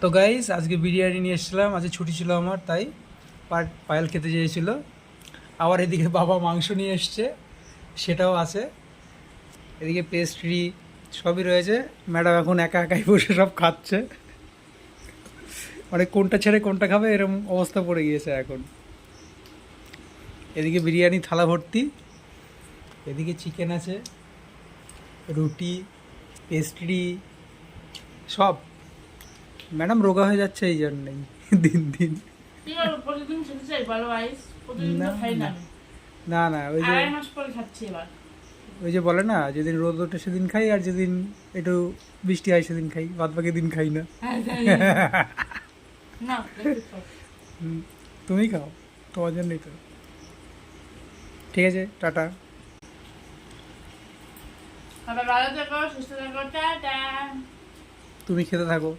তো গাইস আজকে বিরিয়ানি নিয়ে এসেছিলাম, আজকে ছুটি ছিল আমার, তাই পায়েল খেতে চেয়েছিল। আবার এদিকে বাবা মাংস নিয়ে এসছে, সেটাও আছে। এদিকে পেস্ট্রি সবই রয়েছে। ম্যাডাম এখন একা একাই বসে সব খাচ্ছে, মানে কোনটা ছেড়ে কোনটা খাবে এরকম অবস্থা পড়ে গিয়েছে এখন। এদিকে বিরিয়ানি থালা ভর্তি, এদিকে চিকেন আছে, রুটি, পেস্ট্রি সব। ম্যাডাম রোগা হয়ে যাচ্ছে এই জন্যই দিন দিন। ঠিক আছে, প্রতিদিন খেতে চাই ভালো আইস, প্রতিদিন না তো খাই না না আমি। না না, ওই যে 2.5 মাস পরে খাচ্ছি এবার। ওই যে বলে না, যেদিন রোদ ওঠে সেদিন খাই, আর যেদিন একটু বৃষ্টি হয় সেদিন খাই, বাদ বাকি দিন খাই না। হ্যাঁ, জানি। না, দেখতে পাও। হুম, তুমি খাও, তোমার জন্যই তো। ঠিক আছে, টাটা। সবাই ভালো থেকো, সুস্থ থেকো, টাটা। তুমি খেতে থাকো।